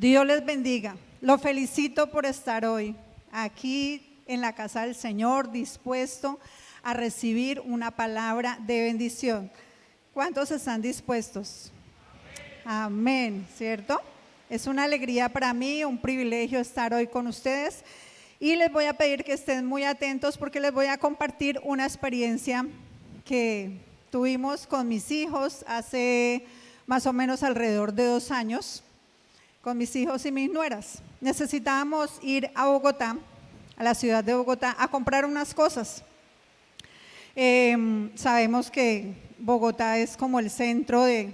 Dios les bendiga. Lo felicito por estar hoy aquí en la casa del Señor, dispuesto a recibir una palabra de bendición. ¿Cuántos están dispuestos? Amén, ¿cierto? Es una alegría para mí, un privilegio estar hoy con ustedes y les voy a pedir que estén muy atentos porque les voy a compartir una experiencia que tuvimos con mis hijos hace más o menos alrededor de 2 años, con mis hijos y mis nueras. Necesitábamos ir a Bogotá, a la ciudad de Bogotá, a comprar unas cosas. Sabemos que Bogotá es como el centro de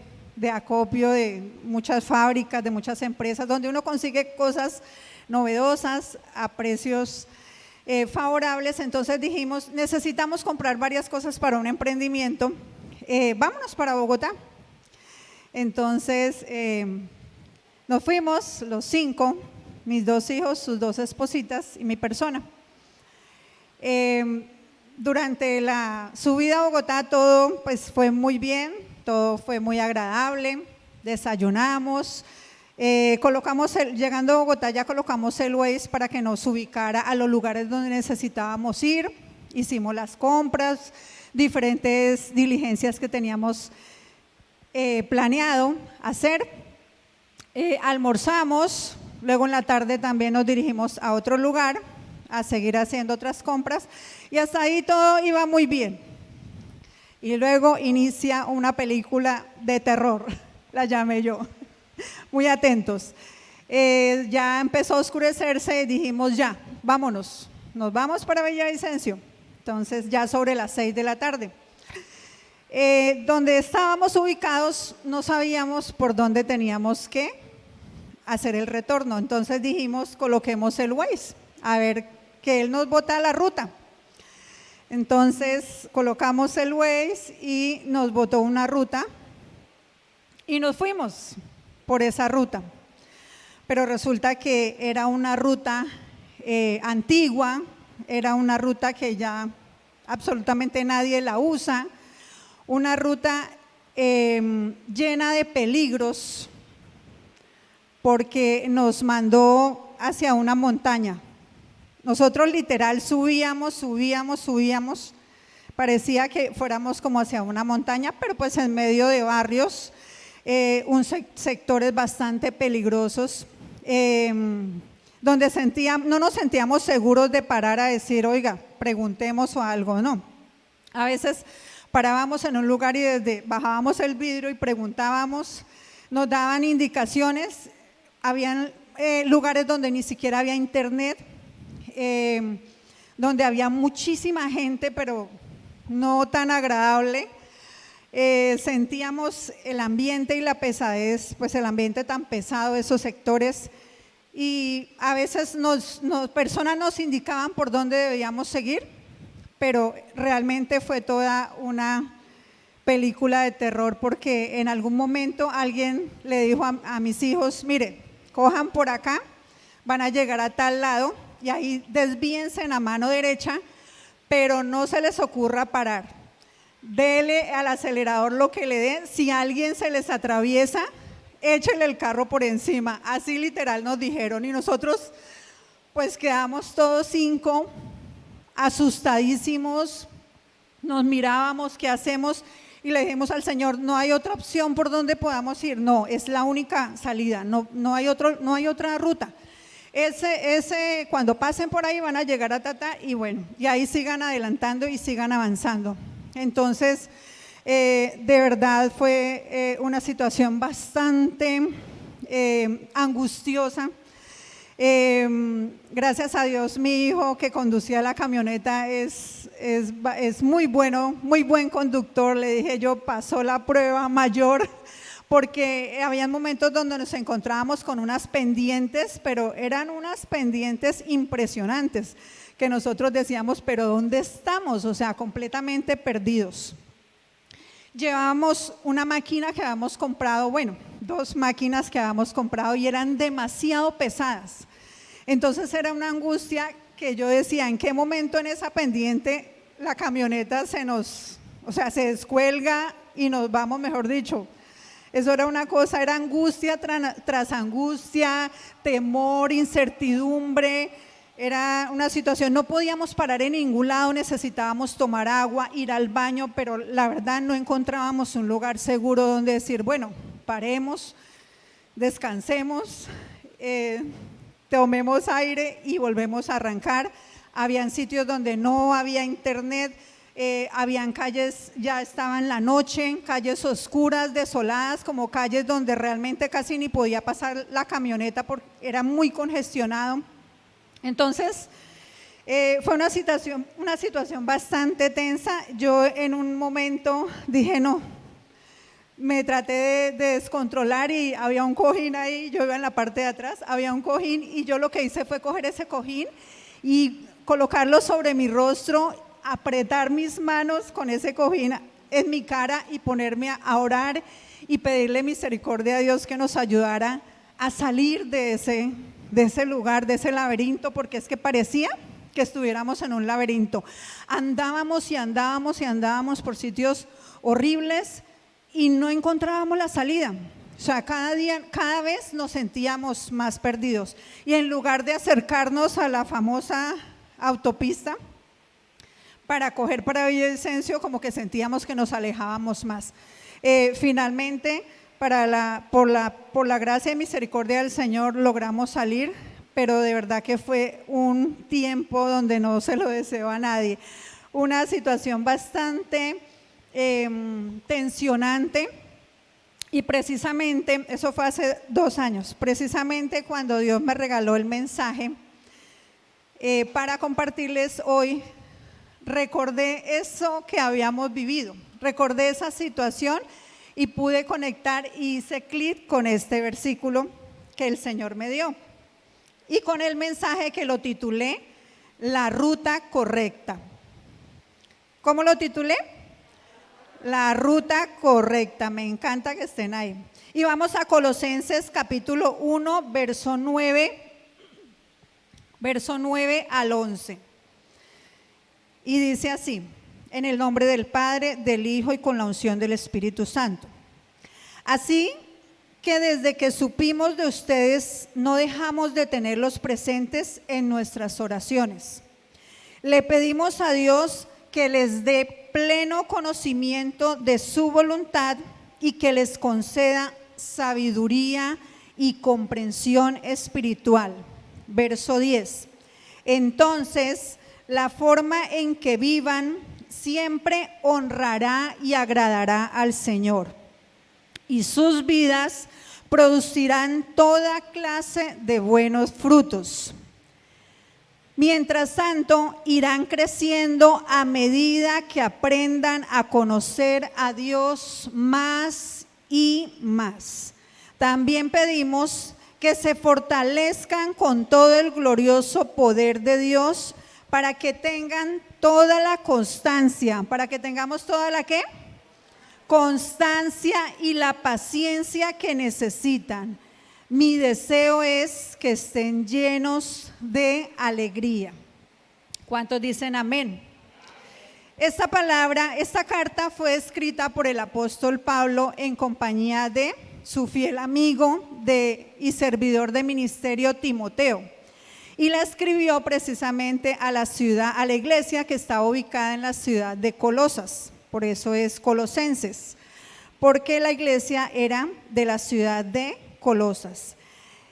acopio de muchas fábricas, de muchas empresas, donde uno consigue cosas novedosas a precios favorables. Entonces dijimos, necesitamos comprar varias cosas para un emprendimiento, vámonos para Bogotá. Entonces nos fuimos los 5, mis 2 hijos, sus 2 espositas y mi persona. Durante la subida a Bogotá todo pues fue muy bien, todo fue muy agradable, desayunamos, llegando a Bogotá ya colocamos el Waze para que nos ubicara a los lugares donde necesitábamos ir, hicimos las compras, diferentes diligencias que teníamos planeado hacer, almorzamos, luego en la tarde también nos dirigimos a otro lugar a seguir haciendo otras compras y hasta ahí todo iba muy bien. Y luego inicia una película de terror, la llamé yo, muy atentos. Ya empezó a oscurecerse y dijimos ya, vámonos, nos vamos para Villavicencio. Entonces ya sobre las 6 de la tarde. Donde estábamos ubicados no sabíamos por dónde teníamos que hacer el retorno, entonces dijimos coloquemos el Waze, a ver que él nos bota la ruta. Entonces colocamos el Waze y nos botó una ruta y nos fuimos por esa ruta, pero resulta que era una ruta antigua, era una ruta que ya absolutamente nadie la usa, una ruta llena de peligros porque nos mandó hacia una montaña. Nosotros literal subíamos, parecía que fuéramos como hacia una montaña, pero pues en medio de barrios, sectores bastante peligrosos, donde no nos sentíamos seguros de parar a decir, oiga, preguntemos o algo, no. A veces parábamos en un lugar y desde bajábamos el vidrio y preguntábamos, nos daban indicaciones, habían lugares donde ni siquiera había internet, donde había muchísima gente, pero no tan agradable. Sentíamos el ambiente y la pesadez, pues el ambiente tan pesado de esos sectores, y a veces personas nos indicaban por dónde debíamos seguir, pero realmente fue toda una película de terror, porque en algún momento alguien le dijo a mis hijos, mire, cojan por acá, van a llegar a tal lado y ahí desvíense en la mano derecha, pero no se les ocurra parar, dele al acelerador lo que le den, si alguien se les atraviesa, échele el carro por encima, así literal nos dijeron, y nosotros pues quedamos todos 5 asustadísimos, nos mirábamos, ¿qué hacemos? Y le dijimos al Señor, no hay otra opción por donde podamos ir, no, es la única salida, no hay otra ruta. Cuando pasen por ahí van a llegar a Tata y bueno, y ahí sigan adelantando y sigan avanzando. Entonces, de verdad fue una situación bastante angustiosa. Gracias a Dios, mi hijo que conducía la camioneta es muy bueno, muy buen conductor. Le dije yo, pasó la prueba mayor, porque había momentos donde nos encontrábamos con unas pendientes, pero eran unas pendientes impresionantes, que nosotros decíamos, pero ¿dónde estamos? O sea, completamente perdidos. Llevábamos una máquina que habíamos comprado, bueno, 2 máquinas que habíamos comprado y eran demasiado pesadas. Entonces era una angustia que yo decía, ¿en qué momento en esa pendiente la camioneta se descuelga y nos vamos, mejor dicho, Eso era una cosa, era angustia tras angustia, temor, incertidumbre. Era una situación, no podíamos parar en ningún lado, necesitábamos tomar agua, ir al baño, pero la verdad no encontrábamos un lugar seguro donde decir, bueno, paremos, descansemos, tomemos aire y volvemos a arrancar. Habían sitios donde no había internet, habían calles, ya estaba en la noche, calles oscuras, desoladas, como calles donde realmente casi ni podía pasar la camioneta porque era muy congestionado. Entonces, fue una situación bastante tensa. Yo en un momento dije, no, me traté de descontrolar y había un cojín ahí, yo iba en la parte de atrás, había un cojín y yo lo que hice fue coger ese cojín y colocarlo sobre mi rostro, apretar mis manos con ese cojín en mi cara y ponerme a orar y pedirle misericordia a Dios que nos ayudara a salir de ese lugar, de ese laberinto, porque es que parecía que estuviéramos en un laberinto. Andábamos y andábamos y andábamos por sitios horribles y no encontrábamos la salida. O sea, cada vez nos sentíamos más perdidos. Y en lugar de acercarnos a la famosa autopista para coger para Villavicencio, como que sentíamos que nos alejábamos más. Finalmente, por la gracia y misericordia del Señor logramos salir, pero de verdad que fue un tiempo donde no se lo deseo a nadie. Una situación bastante tensionante. Y precisamente, eso fue hace 2 años, precisamente cuando Dios me regaló el mensaje para compartirles hoy, recordé eso que habíamos vivido, recordé esa situación y pude conectar y hice clic con este versículo que el Señor me dio y con el mensaje que lo titulé La ruta correcta. ¿Cómo lo titulé? La ruta correcta. Me encanta que estén ahí. Y vamos a Colosenses capítulo 1, verso 9 al 11. Y dice así: en el nombre del Padre, del Hijo y con la unción del Espíritu Santo. Así que desde que supimos de ustedes, no dejamos de tenerlos presentes en nuestras oraciones. Le pedimos a Dios que les dé pleno conocimiento de su voluntad y que les conceda sabiduría y comprensión espiritual. Verso 10. Entonces, la forma en que vivan siempre honrará y agradará al Señor, y sus vidas producirán toda clase de buenos frutos. Mientras tanto, irán creciendo a medida que aprendan a conocer a Dios más y más. También pedimos que se fortalezcan con todo el glorioso poder de Dios para que tengan toda la constancia, para que tengamos toda la ¿qué? Constancia y la paciencia que necesitan. Mi deseo es que estén llenos de alegría. ¿Cuántos dicen amén? Esta carta fue escrita por el apóstol Pablo en compañía de su fiel amigo y servidor de ministerio Timoteo. Y la escribió precisamente a la iglesia que está ubicada en la ciudad de Colosas. Por eso es Colosenses, porque la iglesia era de la ciudad de Colosas.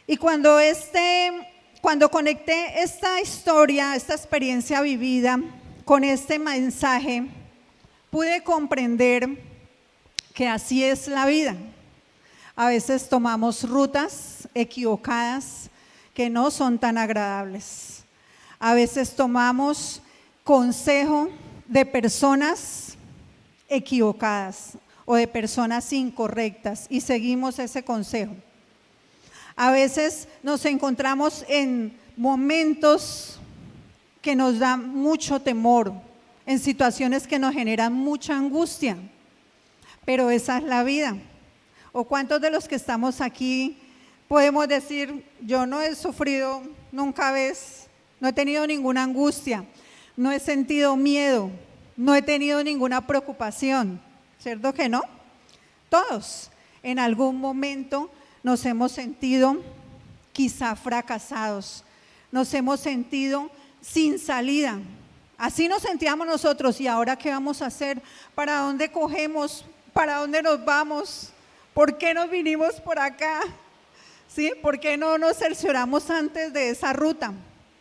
Y cuando conecté esta historia, esta experiencia vivida con este mensaje, pude comprender que así es la vida. A veces tomamos rutas equivocadas que no son tan agradables. A veces tomamos consejo de personas equivocadas o de personas incorrectas y seguimos ese consejo. A veces nos encontramos en momentos que nos dan mucho temor, en situaciones que nos generan mucha angustia, pero esa es la vida. ¿O cuántos de los que estamos aquí podemos decir, yo no he sufrido nunca no he tenido ninguna angustia, no he sentido miedo, no he tenido ninguna preocupación? ¿Cierto que no? Todos En algún momento nos hemos sentido quizá fracasados, nos hemos sentido sin salida. Así nos sentíamos nosotros. ¿Y ahora qué vamos a hacer? ¿Para dónde cogemos? ¿Para dónde nos vamos? ¿Por qué nos vinimos por acá? ¿Sí? ¿Por qué no nos cercioramos antes de esa ruta?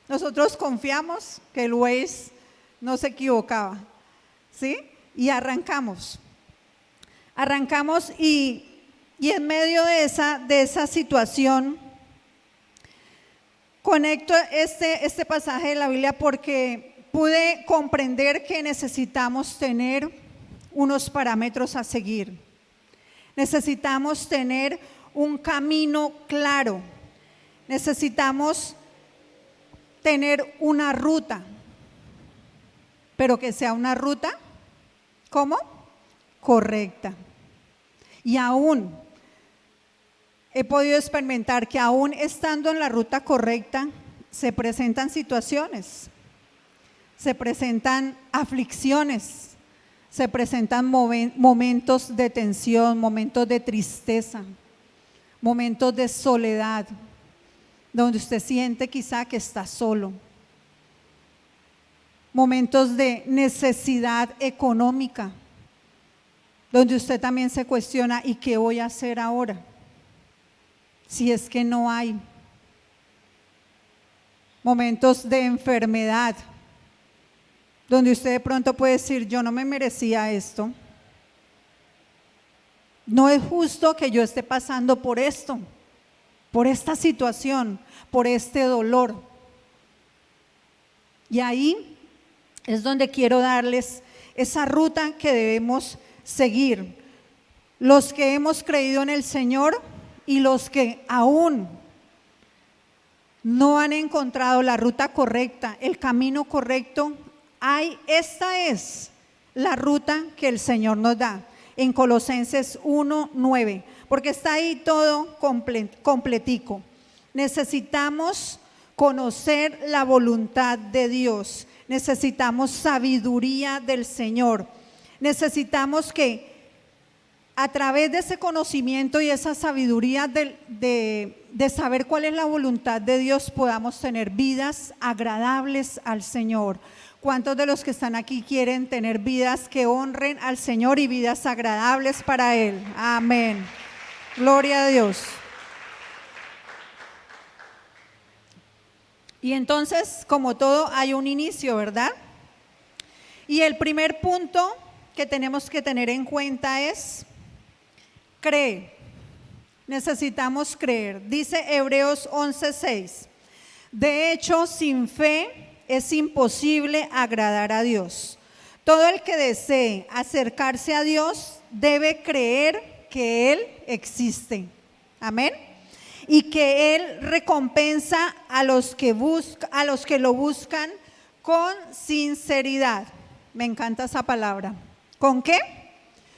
Nosotros confiamos que el Waze no se equivocaba, ¿sí? Y arrancamos y en medio de esa situación, conecto este pasaje de la Biblia porque pude comprender que necesitamos tener unos parámetros a seguir. Necesitamos tener un camino claro. Necesitamos tener una ruta, pero que sea una ruta, ¿cómo? Correcta. Y aún he podido experimentar que aún estando en la ruta correcta, se presentan situaciones, se presentan aflicciones, se presentan momentos de tensión, momentos de tristeza, momentos de soledad, donde usted siente quizá que está solo, momentos de necesidad económica, donde usted también se cuestiona, ¿y qué voy a hacer ahora? Si es que no hay. Momentos de enfermedad, donde usted de pronto puede decir, yo no me merecía esto. No es justo que yo esté pasando por esto, por esta situación, por este dolor. Y ahí es donde quiero darles esa ruta que debemos seguir. Los que hemos creído en el Señor y los que aún no han encontrado la ruta correcta, el camino correcto, esta es la ruta que el Señor nos da en Colosenses 1:9, porque está ahí todo completico. Necesitamos conocer la voluntad de Dios, necesitamos sabiduría del Señor, necesitamos que a través de ese conocimiento y esa sabiduría de saber cuál es la voluntad de Dios, podamos tener vidas agradables al Señor. ¿Cuántos de los que están aquí quieren tener vidas que honren al Señor y vidas agradables para Él? Amén. Gloria a Dios. Y entonces, como todo, hay un inicio, ¿verdad? Y el primer punto que tenemos que tener en cuenta es: cree. Necesitamos creer. Dice Hebreos 11:6. De hecho, sin fe es imposible agradar a Dios. Todo el que desee acercarse a Dios debe creer que Él existe. Amén. Y que Él recompensa a los que lo buscan con sinceridad. Me encanta esa palabra. ¿Con qué?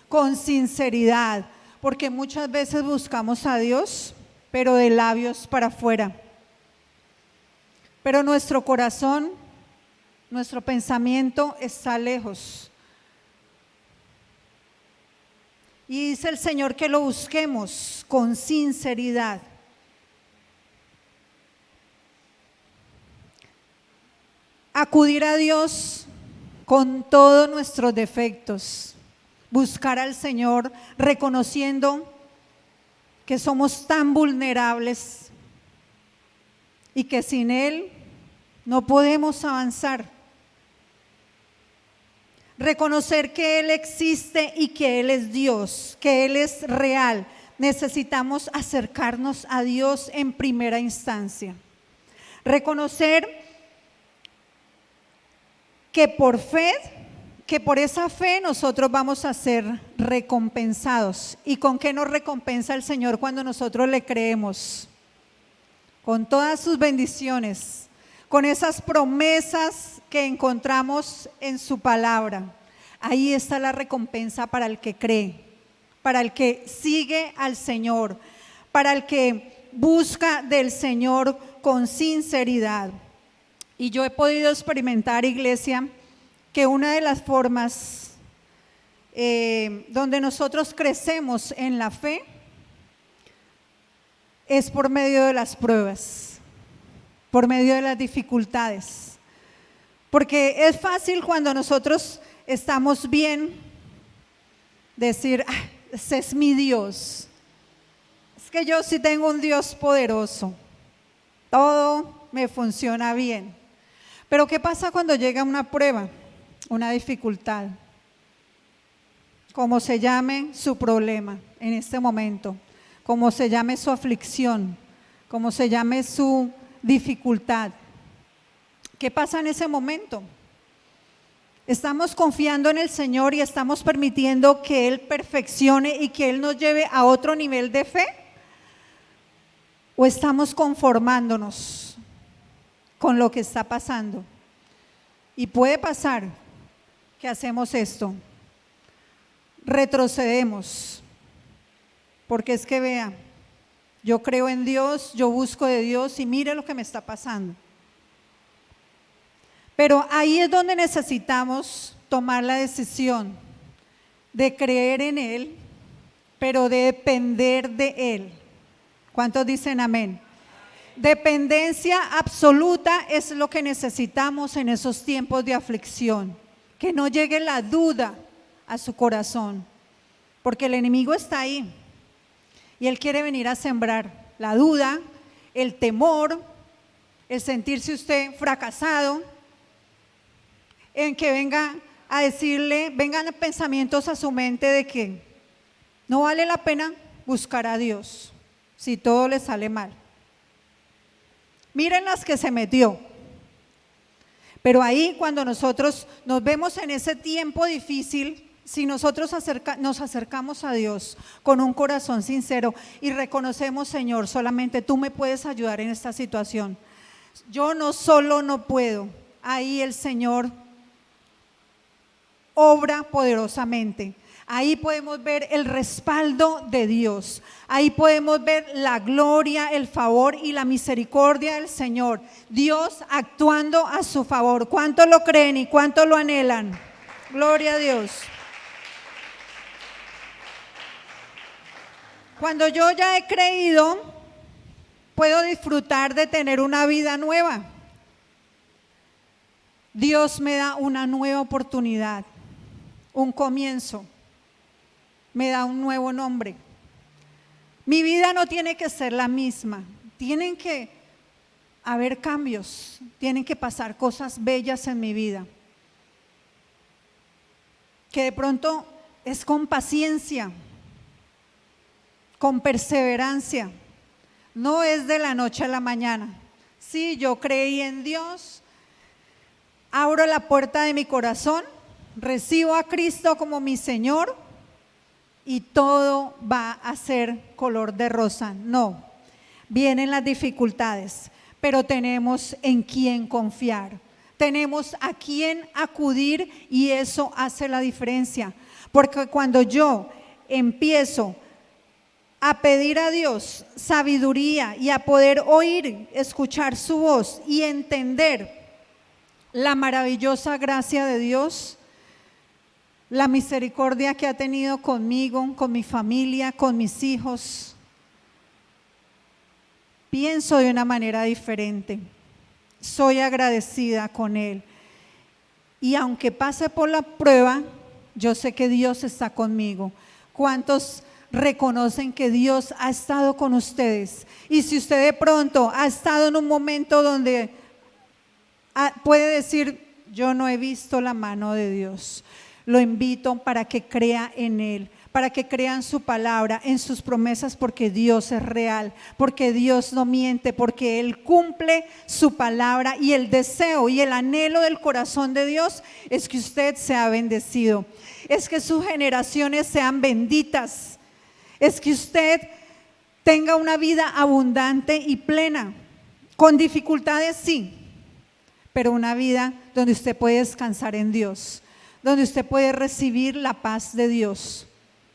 Con sinceridad. Porque muchas veces buscamos a Dios, pero de labios para afuera. Pero nuestro corazón, nuestro pensamiento está lejos. Y dice el Señor que lo busquemos con sinceridad. Acudir a Dios con todos nuestros defectos. Buscar al Señor reconociendo que somos tan vulnerables y que sin Él no podemos avanzar. Reconocer que Él existe y que Él es Dios, que Él es real. Necesitamos acercarnos a Dios en primera instancia. Reconocer que por esa fe nosotros vamos a ser recompensados. ¿Y con qué nos recompensa el Señor cuando nosotros le creemos? Con todas sus bendiciones, con esas promesas que encontramos en su palabra. Ahí está la recompensa para el que cree, para el que sigue al Señor, para el que busca del Señor con sinceridad. Y yo he podido experimentar, iglesia, que una de las formas donde nosotros crecemos en la fe es por medio de las pruebas, por medio de las dificultades. Porque es fácil cuando nosotros estamos bien decir, ese es mi Dios. Es que yo sí tengo un Dios poderoso. Todo me funciona bien. Pero ¿qué pasa cuando llega una prueba, una dificultad? Como se llame su problema en este momento, como se llame su aflicción, como se llame su dificultad. ¿Qué pasa en ese momento? ¿Estamos confiando en el Señor y estamos permitiendo que Él perfeccione y que Él nos lleve a otro nivel de fe? ¿O estamos conformándonos con lo que está pasando? Y puede pasar que hacemos esto, retrocedemos, porque es que vea, yo creo en Dios, yo busco de Dios y mire lo que me está pasando. Pero ahí es donde necesitamos tomar la decisión de creer en Él, pero de depender de Él. ¿Cuántos dicen amén? Dependencia absoluta es lo que necesitamos en esos tiempos de aflicción. Que no llegue la duda a su corazón, porque el enemigo está ahí y él quiere venir a sembrar la duda, el temor, el sentirse usted fracasado, en que venga a decirle, vengan pensamientos a su mente de que no vale la pena buscar a Dios si todo le sale mal. Miren las que se metió. Pero ahí cuando nosotros nos vemos en ese tiempo difícil, si nosotros nos acercamos a Dios con un corazón sincero y reconocemos, Señor, solamente tú me puedes ayudar en esta situación. Yo no solo no puedo. Ahí el Señor obra poderosamente. Ahí podemos ver el respaldo de Dios. Ahí podemos ver la gloria, el favor y la misericordia del Señor. Dios actuando a su favor. ¿Cuánto lo creen y cuánto lo anhelan? Gloria a Dios. Cuando yo ya he creído, puedo disfrutar de tener una vida nueva. Dios me da una nueva oportunidad, un comienzo. Me da un nuevo nombre. Mi vida no tiene que ser la misma, tienen que haber cambios, tienen que pasar cosas bellas en mi vida, que de pronto es con paciencia, con perseverancia, no es de la noche a la mañana. Sí, yo creí en Dios, abro la puerta de mi corazón, recibo a Cristo como mi Señor, y todo va a ser color de rosa. No, vienen las dificultades, pero tenemos en quién confiar, tenemos a quién acudir y eso hace la diferencia. Porque cuando yo empiezo a pedir a Dios sabiduría y a poder oír, escuchar su voz y entender la maravillosa gracia de Dios, la misericordia que ha tenido conmigo, con mi familia, con mis hijos, pienso de una manera diferente. Soy agradecida con Él. Y aunque pase por la prueba, yo sé que Dios está conmigo. ¿Cuántos reconocen que Dios ha estado con ustedes? Y si usted de pronto ha estado en un momento donde puede decir, yo no he visto la mano de Dios, lo invito para que crea en Él, para que crea en su palabra, en sus promesas, porque Dios es real, porque Dios no miente, porque Él cumple su palabra, y el deseo y el anhelo del corazón de Dios es que usted sea bendecido, es que sus generaciones sean benditas, es que usted tenga una vida abundante y plena, con dificultades sí, pero una vida donde usted puede descansar en Dios, donde usted puede recibir la paz de Dios.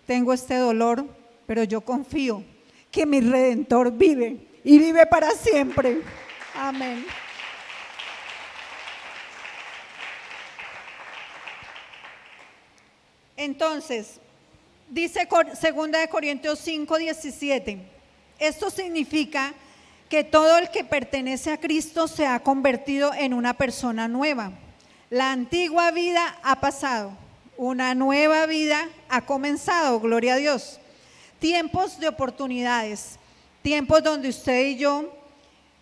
Tengo este dolor, pero yo confío que mi Redentor vive y vive para siempre. Amén. Entonces, dice 2 Corintios 5:17, Esto significa que todo el que pertenece a Cristo se ha convertido en una persona nueva. La antigua vida ha pasado, una nueva vida ha comenzado, gloria a Dios. Tiempos de oportunidades, tiempos donde usted y yo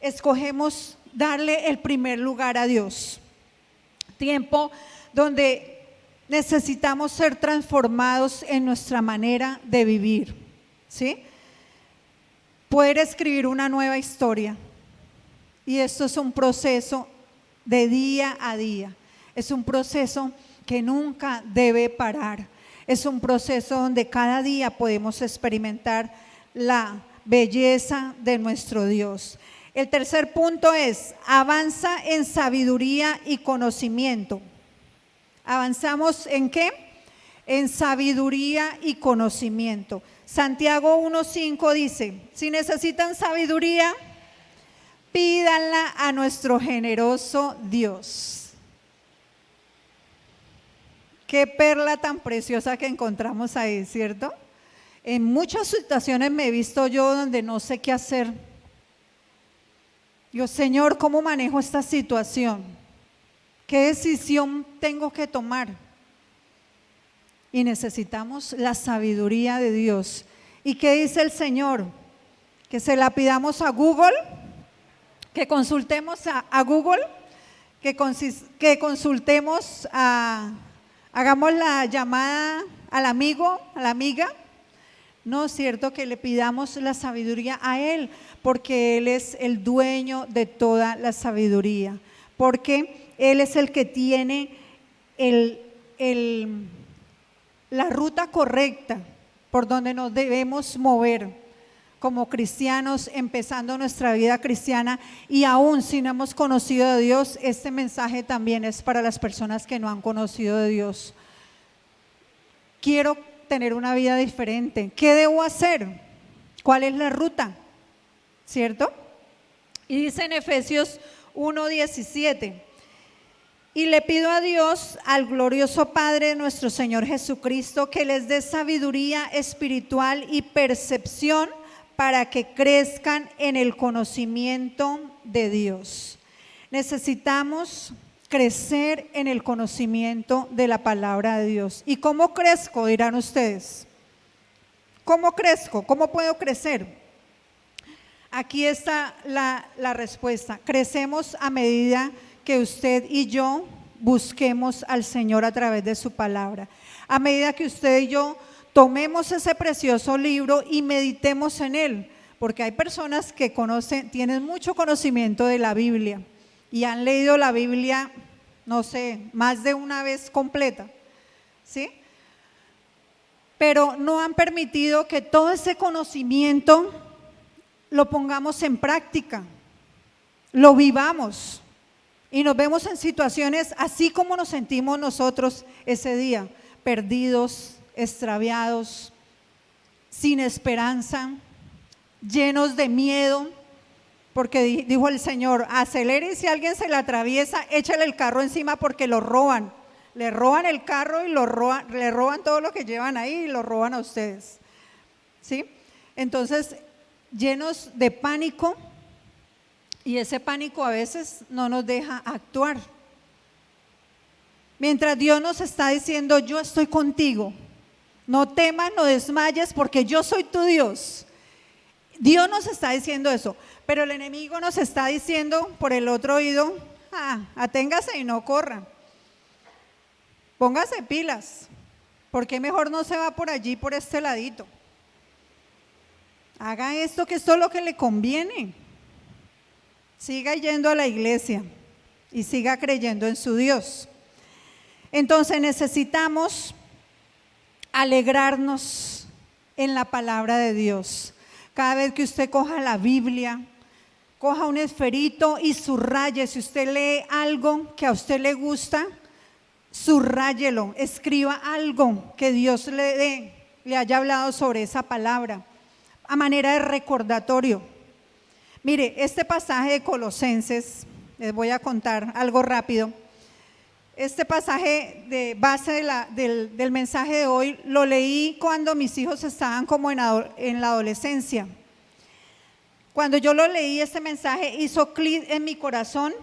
escogemos darle el primer lugar a Dios. Tiempo donde necesitamos ser transformados en nuestra manera de vivir, ¿sí? Poder escribir una nueva historia. Y esto es un proceso de día a día. Es un proceso que nunca debe parar. Es un proceso donde cada día podemos experimentar la belleza de nuestro Dios. El tercer punto es: avanza en sabiduría y conocimiento. ¿Avanzamos en qué? En sabiduría y conocimiento. Santiago 1:5 dice: si necesitan sabiduría, pídanla a nuestro generoso Dios. Qué perla tan preciosa que encontramos ahí, ¿cierto? En muchas situaciones me he visto yo donde no sé qué hacer. Yo, Señor, ¿cómo manejo esta situación? ¿Qué decisión tengo que tomar? Y necesitamos la sabiduría de Dios. ¿Y qué dice el Señor? Que se la pidamos a Google, que consultemos a Google, que consultemos hagamos la llamada al amigo, a la amiga. No es cierto, que le pidamos la sabiduría a Él, porque Él es el dueño de toda la sabiduría, porque Él es el que tiene la ruta correcta por donde nos debemos mover como cristianos, empezando nuestra vida cristiana. Y aún si no hemos conocido a Dios, este mensaje también es para las personas que no han conocido a Dios. Quiero tener una vida diferente. ¿Qué debo hacer? ¿Cuál es la ruta? ¿Cierto? Y dice en Efesios 1:17: y le pido a Dios, al glorioso Padre de nuestro Señor Jesucristo, que les dé sabiduría espiritual y percepción para que crezcan en el conocimiento de Dios. Necesitamos crecer en el conocimiento de la palabra de Dios. ¿Y cómo crezco?, dirán ustedes. ¿Cómo crezco? ¿Cómo puedo crecer? Aquí está la respuesta. Crecemos a medida que usted y yo busquemos al Señor a través de su palabra. A medida que usted y yo tomemos ese precioso libro y meditemos en él, porque hay personas que tienen mucho conocimiento de la Biblia y han leído la Biblia, no sé, más de una vez completa, ¿sí? Pero no han permitido que todo ese conocimiento lo pongamos en práctica, lo vivamos. Y nos vemos en situaciones así como nos sentimos nosotros ese día, perdidos, extraviados, sin esperanza, llenos de miedo, porque dijo el Señor: acelere, y si alguien se le atraviesa, échale el carro encima porque lo roban. Le roban el carro y le roban todo lo que llevan ahí y lo roban a ustedes, ¿sí? Entonces, llenos de pánico. Y ese pánico a veces no nos deja actuar. Mientras Dios nos está diciendo: yo estoy contigo, no temas, no desmayes, porque yo soy tu Dios. Dios nos está diciendo eso, pero el enemigo nos está diciendo por el otro oído: aténgase y no corra. Póngase pilas, porque mejor no se va por allí, por este ladito. Haga esto, que esto es lo que le conviene. Siga yendo a la iglesia y siga creyendo en su Dios. Entonces necesitamos alegrarnos en la palabra de Dios. Cada vez que usted coja la Biblia, coja un esferito y subraye. Si usted lee algo que a usted le gusta, subráyelo, escriba algo que Dios le haya hablado sobre esa palabra, a manera de recordatorio. Mire, este pasaje de Colosenses, les voy a contar algo rápido. Este pasaje de base del mensaje de hoy lo leí cuando mis hijos estaban como en la adolescencia. Cuando yo lo leí, este mensaje hizo clic en mi corazón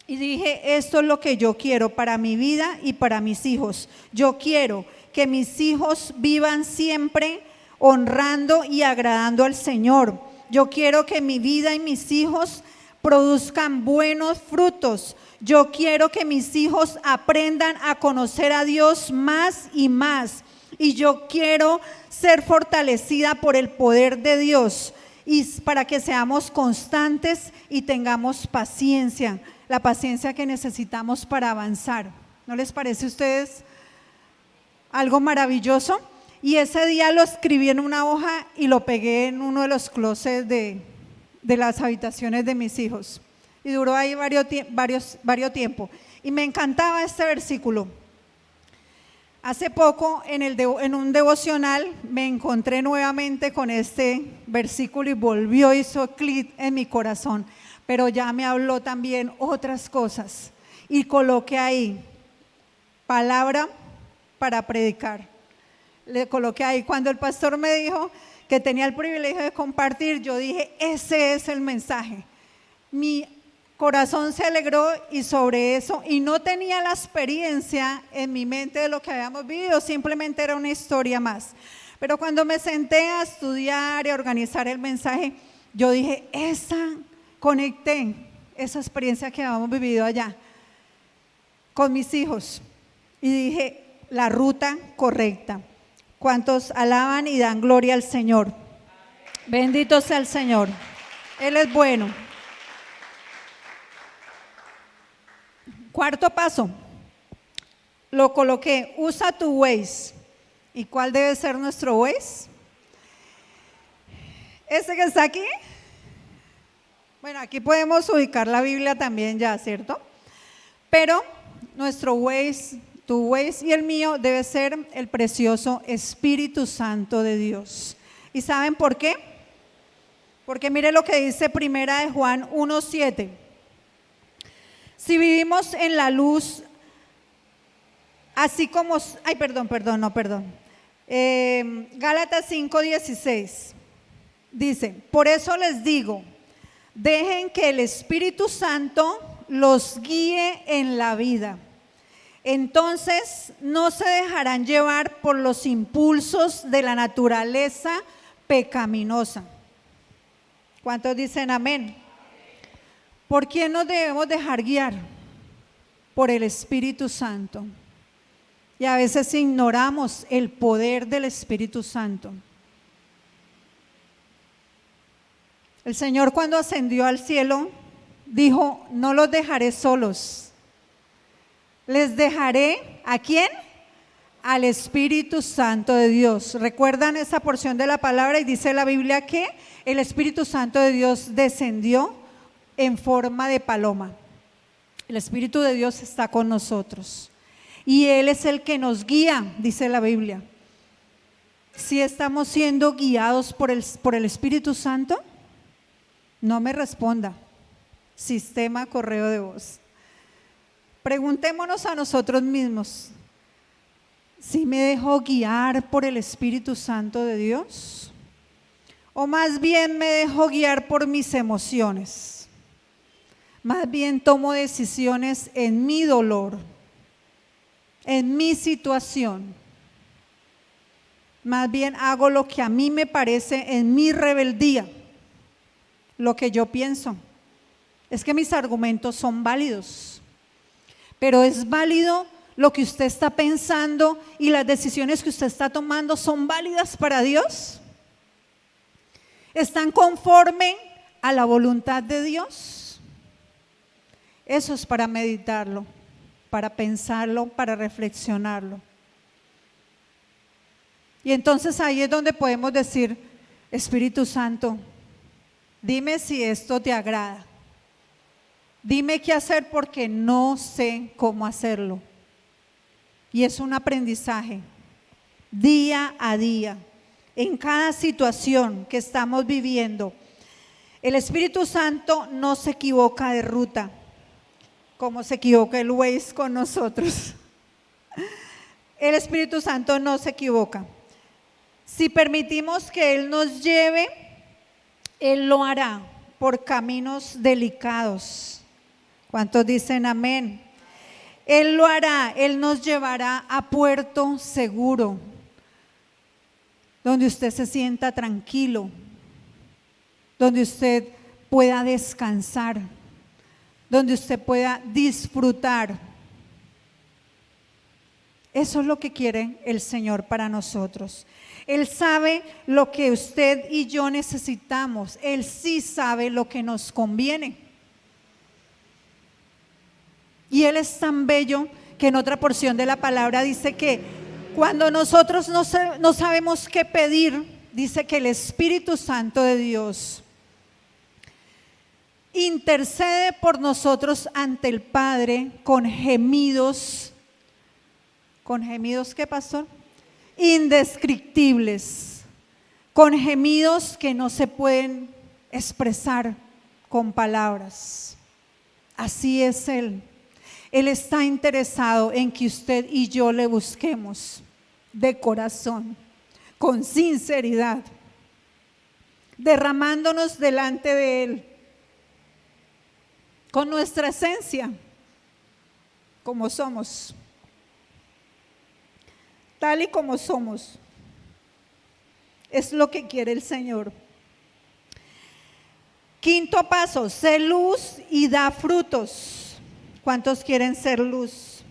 y dije, esto es lo que yo quiero para mi vida y para mis hijos. Yo quiero que mis hijos vivan siempre honrando y agradando al Señor. Yo quiero que mi vida y mis hijos produzcan buenos frutos. Yo quiero que mis hijos aprendan a conocer a Dios más y más. Y yo quiero ser fortalecida por el poder de Dios y para que seamos constantes y tengamos paciencia, la paciencia que necesitamos para avanzar. ¿No les parece a ustedes algo maravilloso? Y ese día lo escribí en una hoja y lo pegué en uno de los closets de las habitaciones de mis hijos. Y duró ahí varios tiempo. Y me encantaba este versículo. Hace poco en un devocional me encontré nuevamente con este versículo y volvió, hizo clic en mi corazón. Pero ya me habló también otras cosas. Y coloqué ahí, palabra para predicar. Le coloqué ahí, cuando el pastor me dijo que tenía el privilegio de compartir, yo dije, ese es el mensaje. Mi corazón se alegró y sobre eso, y no tenía la experiencia en mi mente de lo que habíamos vivido, simplemente era una historia más. Pero cuando me senté a estudiar y a organizar el mensaje, yo dije, conecté esa experiencia que habíamos vivido allá con mis hijos y dije, la ruta correcta. ¿Cuántos alaban y dan gloria al Señor? Bendito sea el Señor, Él es bueno. Cuarto paso, lo coloqué, usa tu Waze. ¿Y cuál debe ser nuestro Waze? ¿Ese que está aquí? Bueno, aquí podemos ubicar la Biblia también ya, ¿cierto? Pero nuestro Waze, tu Waze y el mío debe ser el precioso Espíritu Santo de Dios. ¿Y saben por qué? Porque mire lo que dice Primera de Juan 1:7. Si vivimos en la luz, así como, Gálatas 5:16 dice, por eso les digo, dejen que el Espíritu Santo los guíe en la vida. Entonces no se dejarán llevar por los impulsos de la naturaleza pecaminosa. ¿Cuántos dicen amén? ¿Por quién nos debemos dejar guiar? Por el Espíritu Santo. Y a veces ignoramos el poder del Espíritu Santo. El Señor, cuando ascendió al cielo, dijo, no los dejaré solos. Les dejaré, ¿a quién? Al Espíritu Santo de Dios. ¿Recuerdan esa porción de la palabra? Y dice la Biblia que el Espíritu Santo de Dios descendió en forma de paloma. El Espíritu de Dios está con nosotros y Él es el que nos guía, dice la Biblia. Si estamos siendo guiados por el Espíritu Santo, no me responda. Sistema correo de voz. Preguntémonos a nosotros mismos, ¿si me dejo guiar por el Espíritu Santo de Dios? ¿O más bien me dejo guiar por mis emociones? Más bien tomo decisiones en mi dolor, en mi situación. Más bien hago lo que a mí me parece en mi rebeldía, lo que yo pienso. Es que mis argumentos son válidos, pero es válido lo que usted está pensando y las decisiones que usted está tomando son válidas para Dios. ¿Están conforme a la voluntad de Dios? Eso es para meditarlo, para pensarlo, para reflexionarlo. Y entonces ahí es donde podemos decir, Espíritu Santo, dime si esto te agrada. Dime qué hacer porque no sé cómo hacerlo. Y es un aprendizaje día a día, en cada situación que estamos viviendo. El Espíritu Santo no se equivoca de ruta, como se equivoca el Waze con nosotros. El Espíritu Santo no se equivoca. Si permitimos que Él nos lleve Él lo hará por caminos delicados. ¿Cuántos dicen amén? Él lo hará, Él nos llevará a puerto seguro, donde usted se sienta tranquilo, donde usted pueda descansar, donde usted pueda disfrutar. Eso es lo que quiere el Señor para nosotros. Él sabe lo que usted y yo necesitamos. Él sí sabe lo que nos conviene. Y Él es tan bello que en otra porción de la palabra dice que cuando nosotros no sabemos qué pedir, dice que el Espíritu Santo de Dios intercede por nosotros ante el Padre con gemidos. ¿Con gemidos qué, pastor? Indescriptibles, con gemidos que no se pueden expresar con palabras. Así es Él. Él está interesado en que usted y yo le busquemos de corazón, con sinceridad, derramándonos delante de Él, con nuestra esencia, como somos, tal y como somos. Es lo que quiere el Señor. Quinto paso, sé luz y da frutos. ¿Cuántos quieren ser luz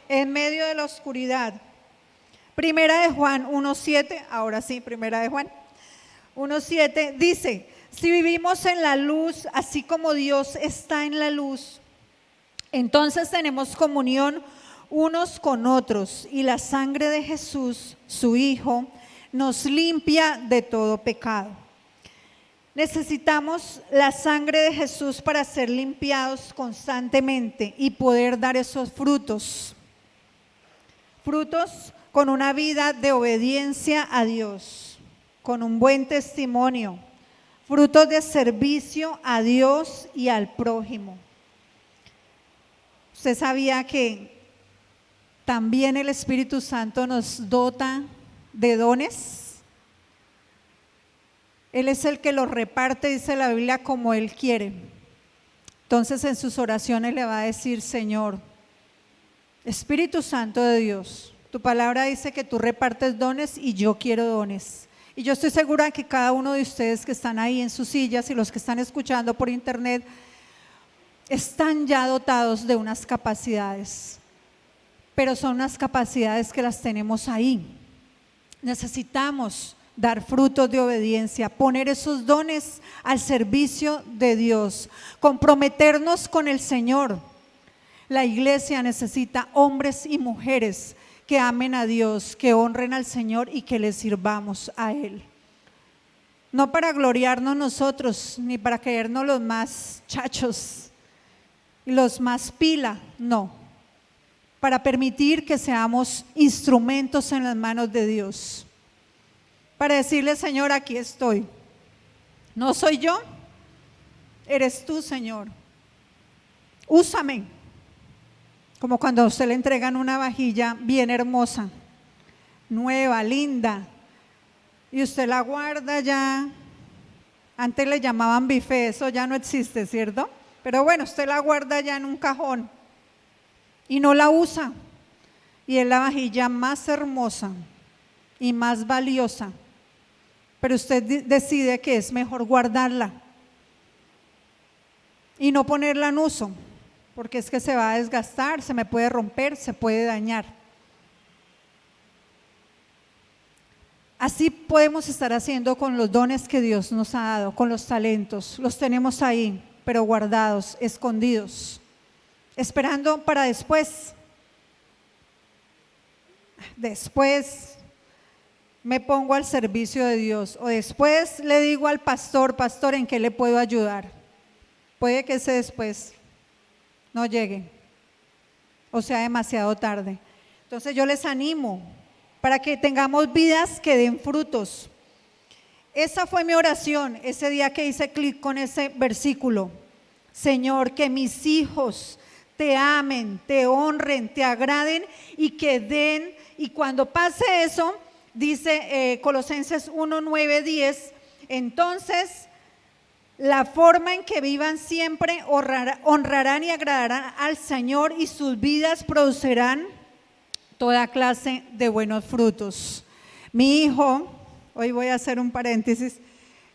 en medio de la oscuridad? Primera de Juan 1:7, ahora sí, Primera de Juan 1:7 dice: si vivimos en la luz, así como Dios está en la luz, entonces tenemos comunión unos con otros, y la sangre de Jesús, su Hijo, nos limpia de todo pecado. Necesitamos la sangre de Jesús para ser limpiados constantemente y poder dar esos frutos. Frutos con una vida de obediencia a Dios, con un buen testimonio, frutos de servicio a Dios y al prójimo. ¿Usted sabía que también el Espíritu Santo nos dota de dones? Él es el que los reparte, dice la Biblia, como Él quiere. Entonces en sus oraciones le va a decir: Señor, Espíritu Santo de Dios, tu palabra dice que tú repartes dones y yo quiero dones. Y yo estoy segura que cada uno de ustedes que están ahí en sus sillas y los que están escuchando por internet están ya dotados de unas capacidades, pero son unas capacidades que las tenemos ahí. Necesitamos dar frutos de obediencia, poner esos dones al servicio de Dios, comprometernos con el Señor. La iglesia necesita hombres y mujeres que amen a Dios, que honren al Señor y que le sirvamos a Él. No para gloriarnos nosotros, ni para creernos los más chachos y los más pila, no. Para permitir que seamos instrumentos en las manos de Dios. Para decirle: Señor, aquí estoy. No soy yo, eres tú, Señor. Úsame. Como cuando a usted le entregan una vajilla bien hermosa, nueva, linda, y usted la guarda ya. Antes le llamaban buffet, eso ya no existe, ¿cierto? Pero bueno, usted la guarda ya en un cajón y no la usa. Y es la vajilla más hermosa y más valiosa. Pero usted decide que es mejor guardarla y no ponerla en uso, porque es que se va a desgastar, se me puede romper, se puede dañar. Así podemos estar haciendo con los dones que Dios nos ha dado, con los talentos. Los tenemos ahí, pero guardados, escondidos, esperando para después. Después me pongo al servicio de Dios, o después le digo al pastor: pastor, ¿en qué le puedo ayudar? Puede que ese después no llegue o sea demasiado tarde. Entonces yo les animo para que tengamos vidas que den frutos. Esa fue mi oración ese día que hice clic con ese versículo. Señor, que mis hijos te amen, te honren, te agraden y que den. Y cuando pase eso, dice Colosenses 1:9-10, entonces La forma en que vivan siempre honrarán y agradarán al Señor, y sus vidas producirán toda clase de buenos frutos. Mi hijo, hoy voy a hacer un paréntesis,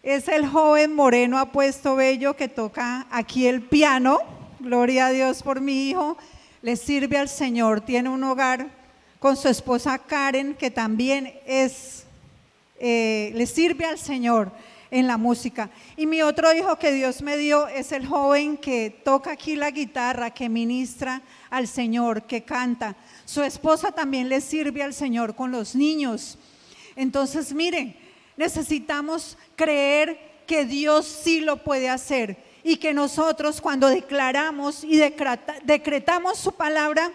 es el joven moreno apuesto bello que toca aquí el piano. Gloria a Dios por mi hijo, le sirve al Señor, tiene un hogar con su esposa Karen, que también le sirve al Señor en la música. Y mi otro hijo que Dios me dio es el joven que toca aquí la guitarra, que ministra al Señor, que canta. Su esposa también le sirve al Señor con los niños. Entonces, miren, necesitamos creer que Dios sí lo puede hacer, y que nosotros, cuando declaramos y decretamos su palabra,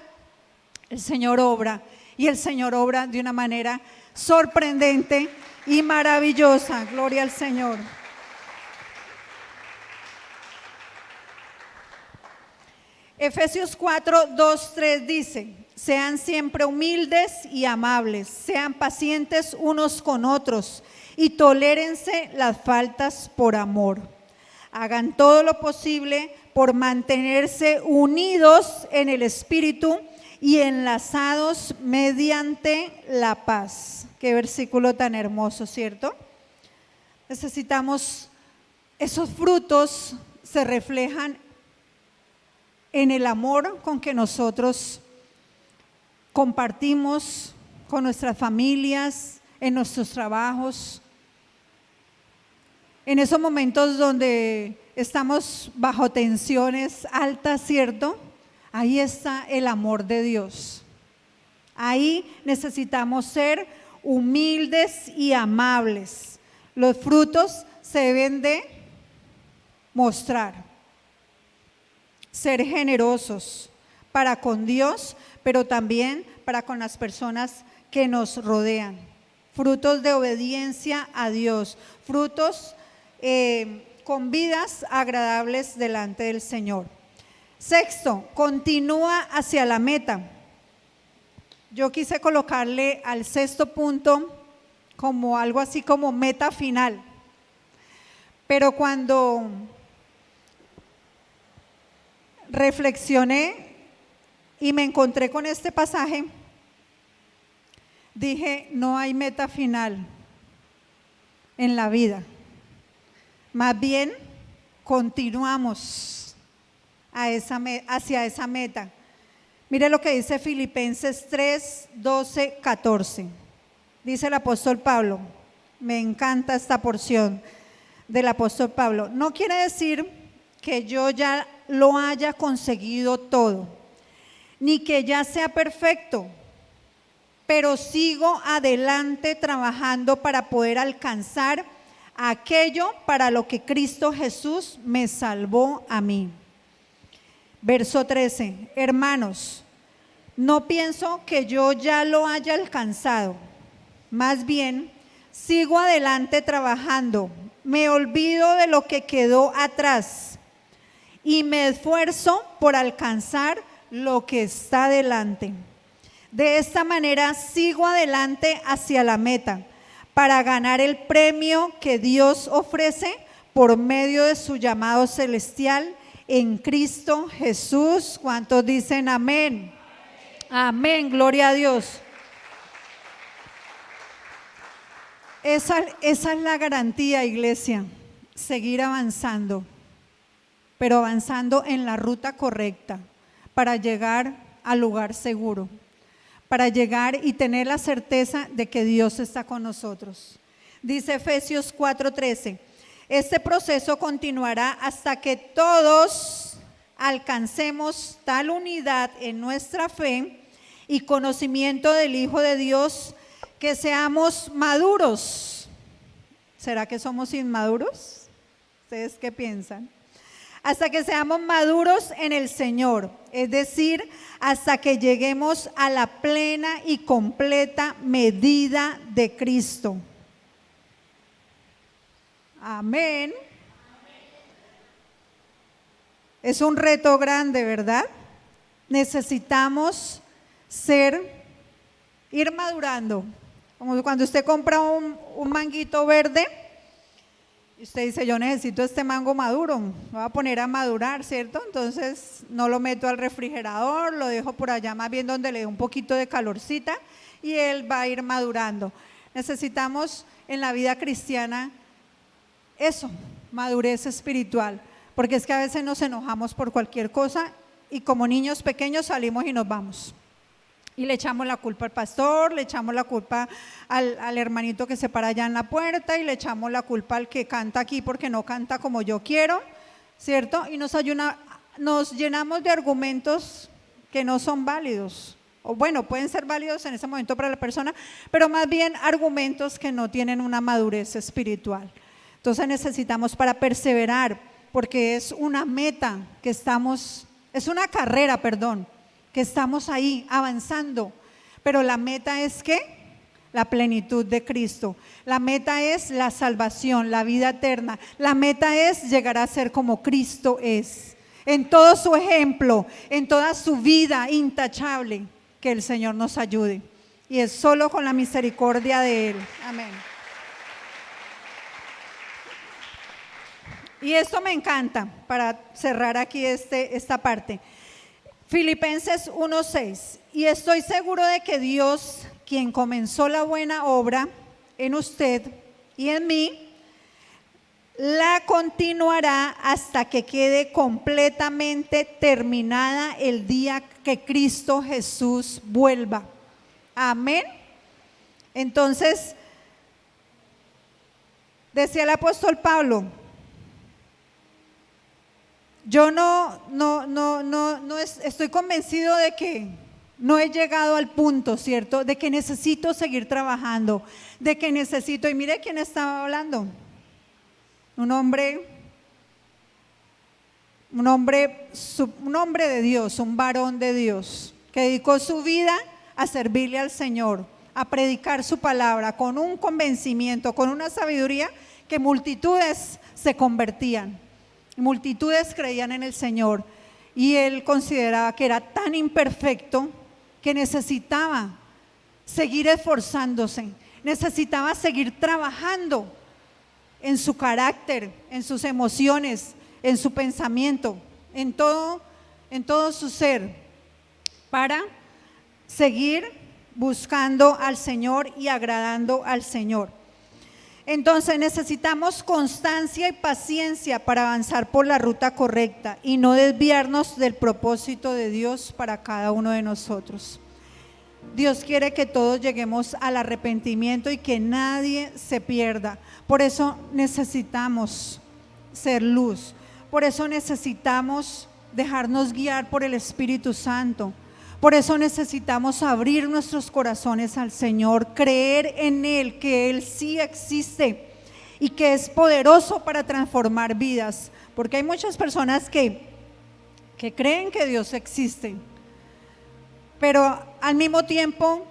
el Señor obra, y el Señor obra de una manera sorprendente y maravillosa. Gloria al Señor. Efesios 4, 2, 3 dice: sean siempre humildes y amables, sean pacientes unos con otros y tolérense las faltas por amor. Hagan todo lo posible por mantenerse unidos en el Espíritu y enlazados mediante la paz. Qué versículo tan hermoso, ¿cierto? Necesitamos, esos frutos se reflejan en el amor con que nosotros compartimos con nuestras familias, en nuestros trabajos, en esos momentos donde estamos bajo tensiones altas, ¿cierto? Ahí está el amor de Dios. Ahí necesitamos ser humildes y amables. Los frutos se deben de mostrar. Ser generosos para con Dios, pero también para con las personas que nos rodean. Frutos de obediencia a Dios, frutos con vidas agradables delante del Señor. Sexto, continúa hacia la meta. Yo quise colocarle al sexto punto como algo así como meta final, pero cuando reflexioné y me encontré con este pasaje, dije: no hay meta final en la vida, más bien continuamos hacia esa meta. Mire lo que dice Filipenses 3, 12, 14. Dice el apóstol Pablo, me encanta esta porción del apóstol Pablo: no quiere decir que yo ya lo haya conseguido todo, ni que ya sea perfecto, pero sigo adelante trabajando para poder alcanzar aquello para lo que Cristo Jesús me salvó a mí. Verso 13, hermanos, no pienso que yo ya lo haya alcanzado, más bien sigo adelante trabajando, me olvido de lo que quedó atrás y me esfuerzo por alcanzar lo que está delante. De esta manera sigo adelante hacia la meta, para ganar el premio que Dios ofrece por medio de su llamado celestial en Cristo Jesús. ¿Cuántos dicen amén? Amén, gloria a Dios. Esa es la garantía, iglesia, seguir avanzando, pero avanzando en la ruta correcta para llegar al lugar seguro, para llegar y tener la certeza de que Dios está con nosotros. Dice Efesios 4:13, este proceso continuará hasta que todos alcancemos tal unidad en nuestra fe y conocimiento del Hijo de Dios, que seamos maduros. ¿Será que somos inmaduros? ¿Ustedes qué piensan? Hasta que seamos maduros en el Señor, es decir, hasta que lleguemos a la plena y completa medida de Cristo. Amén. Es un reto grande, ¿verdad? Necesitamos ir madurando, como cuando usted compra un manguito verde Y usted dice, yo necesito este mango maduro, lo voy a poner a madurar, ¿cierto? Entonces no lo meto al refrigerador, lo dejo por allá más bien donde le dé un poquito de calorcita y él va a ir madurando. Necesitamos en la vida cristiana eso, madurez espiritual, porque es que a veces nos enojamos por cualquier cosa y como niños pequeños salimos y nos vamos. Y le echamos la culpa al pastor, le echamos la culpa al hermanito que se para allá en la puerta y le echamos la culpa al que canta aquí porque no canta como yo quiero, ¿cierto? Y nos llenamos de argumentos que no son válidos, o bueno, pueden ser válidos en ese momento para la persona, pero más bien argumentos que no tienen una madurez espiritual. Entonces necesitamos para perseverar, porque es una meta que es una carrera, que estamos ahí avanzando, pero la meta es ¿qué? La plenitud de Cristo. La meta es la salvación, la vida eterna. La meta es llegar a ser como Cristo es, en todo su ejemplo, en toda su vida intachable. Que el Señor nos ayude, y es solo con la misericordia de Él. Amén. Y esto me encanta para cerrar aquí esta parte. Filipenses 1:6, y estoy seguro de que Dios, quien comenzó la buena obra en usted y en mí, la continuará hasta que quede completamente terminada el día que Cristo Jesús vuelva. Amén. Entonces, decía el apóstol Pablo, yo estoy convencido de que no he llegado al punto, ¿cierto? De que necesito seguir trabajando, de que necesito, y mire quién estaba hablando, un hombre de Dios, un varón de Dios, que dedicó su vida a servirle al Señor, a predicar su palabra con un convencimiento, con una sabiduría que multitudes se convertían. Multitudes creían en el Señor y él consideraba que era tan imperfecto que necesitaba seguir esforzándose, necesitaba seguir trabajando en su carácter, en sus emociones, en su pensamiento, en todo su ser, para seguir buscando al Señor y agradando al Señor. Entonces necesitamos constancia y paciencia para avanzar por la ruta correcta y no desviarnos del propósito de Dios para cada uno de nosotros. Dios quiere que todos lleguemos al arrepentimiento y que nadie se pierda. Por eso necesitamos ser luz, por eso necesitamos dejarnos guiar por el Espíritu Santo. Por eso necesitamos abrir nuestros corazones al Señor, creer en Él, que Él sí existe y que es poderoso para transformar vidas. Porque hay muchas personas que creen que Dios existe, pero al mismo tiempo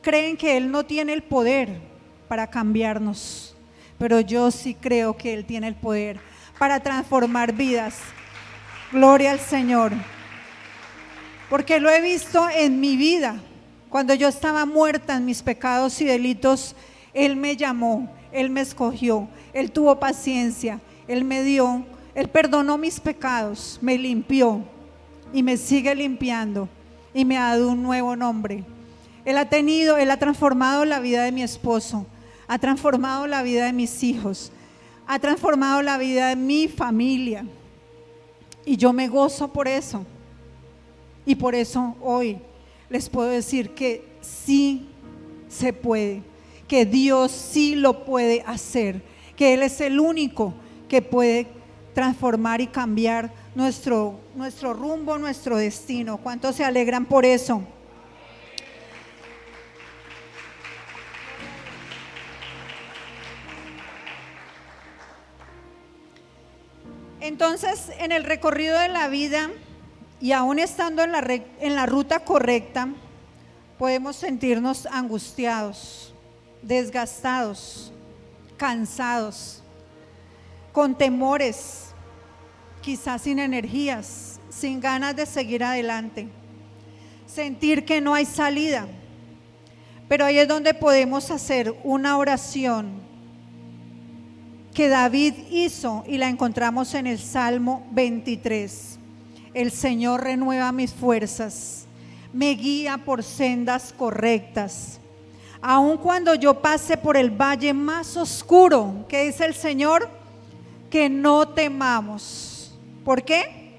creen que Él no tiene el poder para cambiarnos. Pero yo sí creo que Él tiene el poder para transformar vidas. Gloria al Señor. Porque lo he visto en mi vida. Cuando yo estaba muerta en mis pecados y delitos, Él me llamó, Él me escogió, Él tuvo paciencia, Él me dio, Él perdonó mis pecados, me limpió y me sigue limpiando y me ha dado un nuevo nombre. Él ha transformado la vida de mi esposo, ha transformado la vida de mis hijos, ha transformado la vida de mi familia. Y yo me gozo por eso. Y por eso hoy les puedo decir que sí se puede, que Dios sí lo puede hacer, que Él es el único que puede transformar y cambiar nuestro rumbo, nuestro destino. ¿Cuántos se alegran por eso? Entonces, en el recorrido de la vida, y aún estando en la ruta correcta, podemos sentirnos angustiados, desgastados, cansados, con temores, quizás sin energías, sin ganas de seguir adelante, sentir que no hay salida. Pero ahí es donde podemos hacer una oración que David hizo y la encontramos en el Salmo 23. El Señor renueva mis fuerzas, me guía por sendas correctas. Aun cuando yo pase por el valle más oscuro, ¿qué dice el Señor? Que no temamos. ¿Por qué?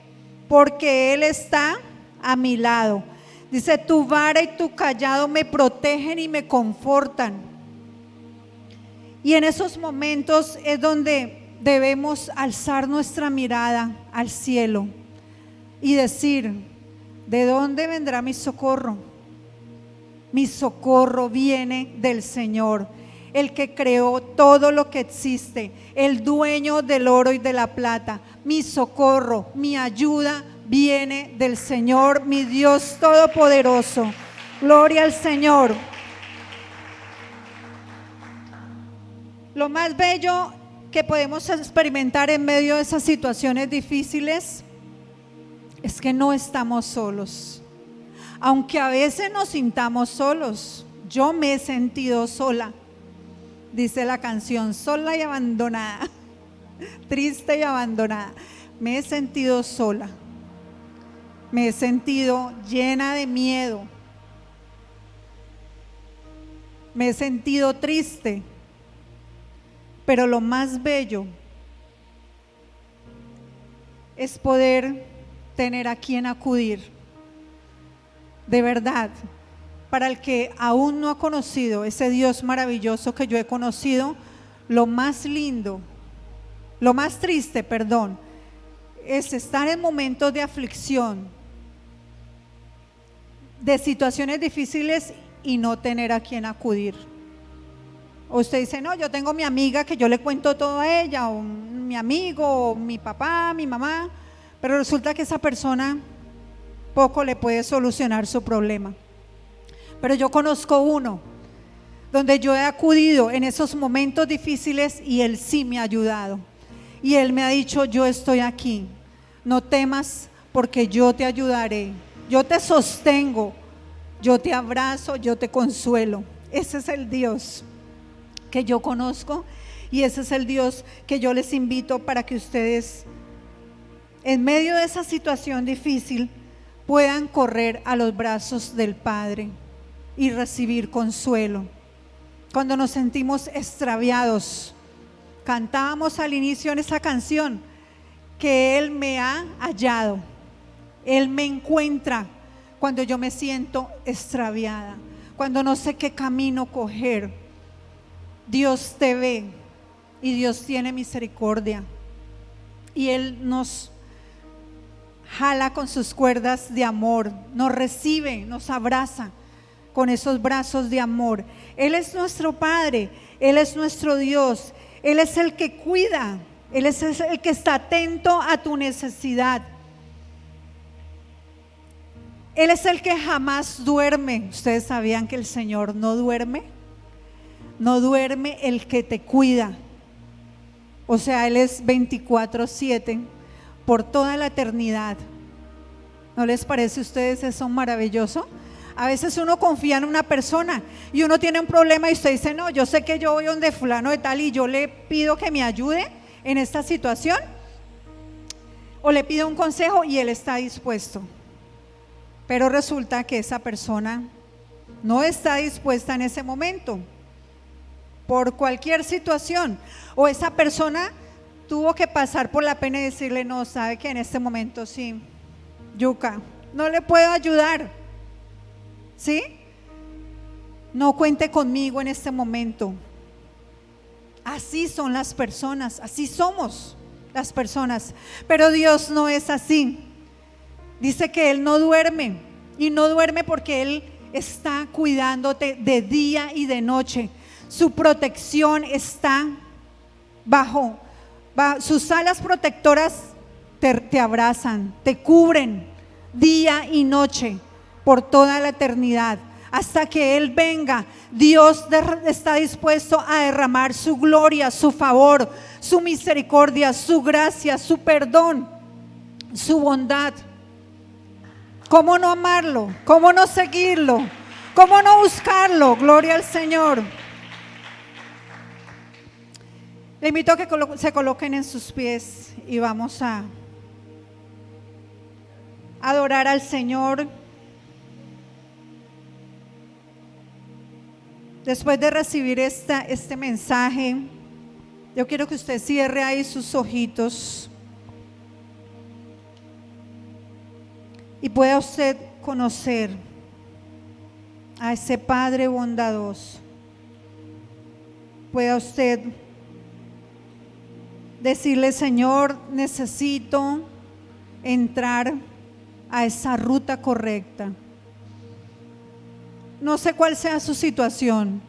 Porque Él está a mi lado. Dice, tu vara y tu cayado me protegen y me confortan. Y en esos momentos es donde debemos alzar nuestra mirada al cielo y decir, ¿de dónde vendrá mi socorro? Mi socorro viene del Señor, el que creó todo lo que existe, el dueño del oro y de la plata. Mi socorro, mi ayuda viene del Señor, mi Dios todopoderoso. Gloria al Señor. Lo más bello que podemos experimentar en medio de esas situaciones difíciles es que no estamos solos. Aunque a veces nos sintamos solos, yo me he sentido sola, dice la canción, sola y abandonada, triste y abandonada. Me he sentido sola, me he sentido llena de miedo, me he sentido triste, pero lo más bello es poder tener a quien acudir. De verdad, para el que aún no ha conocido ese Dios maravilloso que yo he conocido, lo más lindo, lo más triste, perdón, es estar en momentos de aflicción, de situaciones difíciles y no tener a quien acudir. O usted dice, no, yo tengo mi amiga que yo le cuento todo a ella, o mi amigo, o mi papá, mi mamá, pero resulta que esa persona poco le puede solucionar su problema. Pero yo conozco uno donde yo he acudido en esos momentos difíciles y Él sí me ha ayudado. Y Él me ha dicho, yo estoy aquí, no temas porque yo te ayudaré, yo te sostengo, yo te abrazo, yo te consuelo. Ese es el Dios que yo conozco y ese es el Dios que yo les invito para que ustedes en medio de esa situación difícil puedan correr a los brazos del Padre y recibir consuelo. Cuando nos sentimos extraviados, cantábamos al inicio en esa canción que Él me ha hallado, Él me encuentra cuando yo me siento extraviada, cuando no sé qué camino coger. Dios te ve y Dios tiene misericordia y Él nos jala con sus cuerdas de amor, nos recibe, nos abraza con esos brazos de amor. Él es nuestro Padre, Él es nuestro Dios, Él es el que cuida, Él es el que está atento a tu necesidad. Él es el que jamás duerme. ¿Ustedes sabían que el Señor no duerme? No duerme el que te cuida. O sea, Él es 24/7 por toda la eternidad. ¿No les parece a ustedes eso maravilloso? A veces uno confía en una persona y uno tiene un problema y usted dice, no, yo sé que yo voy donde fulano de tal y yo le pido que me ayude en esta situación, o le pido un consejo y él está dispuesto. Pero resulta que esa persona no está dispuesta en ese momento por cualquier situación, o esa persona tuvo que pasar por la pena y decirle, no, sabe que en este momento sí, yuca, no le puedo ayudar, ¿sí? No cuente conmigo en este momento. Así son las personas, así somos las personas, pero Dios no es así. Dice que Él no duerme, y no duerme porque Él está cuidándote de día y de noche. Su protección está bajo sus alas protectoras, te abrazan, te cubren día y noche por toda la eternidad. Hasta que Él venga, Dios está dispuesto a derramar su gloria, su favor, su misericordia, su gracia, su perdón, su bondad. ¿Cómo no amarlo? ¿Cómo no seguirlo? ¿Cómo no buscarlo? Gloria al Señor. Le invito a que se coloquen en sus pies y vamos a adorar al Señor. Después de recibir este mensaje, yo quiero que usted cierre ahí sus ojitos y pueda usted conocer a ese Padre bondadoso. Pueda usted decirle: Señor, necesito entrar a esa ruta correcta. No sé cuál sea su situación.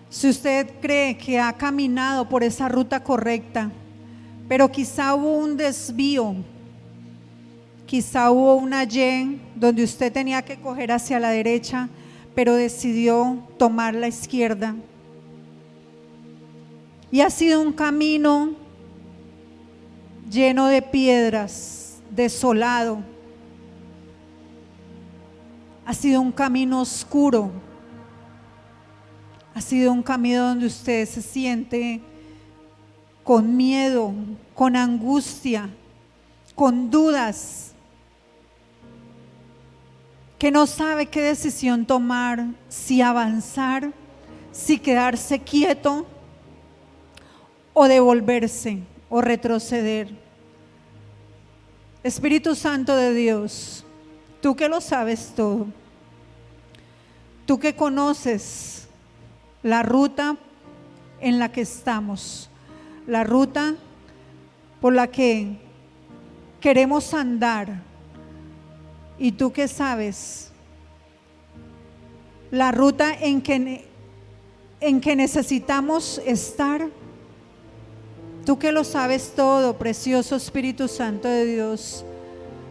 Si usted cree que ha caminado por esa ruta correcta, pero quizá hubo un desvío, quizá hubo una Y donde usted tenía que coger hacia la derecha, pero decidió tomar la izquierda. Y ha sido un camino lleno de piedras, desolado. Ha sido un camino oscuro. Ha sido un camino donde usted se siente con miedo, con angustia, con dudas, que no sabe qué decisión tomar, si avanzar, si quedarse quieto o devolverse o retroceder. Espíritu Santo de Dios, tú que lo sabes todo, tú que conoces la ruta en la que estamos, la ruta por la que queremos andar, y tú que sabes la ruta en que necesitamos estar, tú que lo sabes todo, precioso Espíritu Santo de Dios,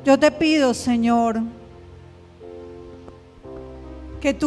yo te pido, Señor, que tú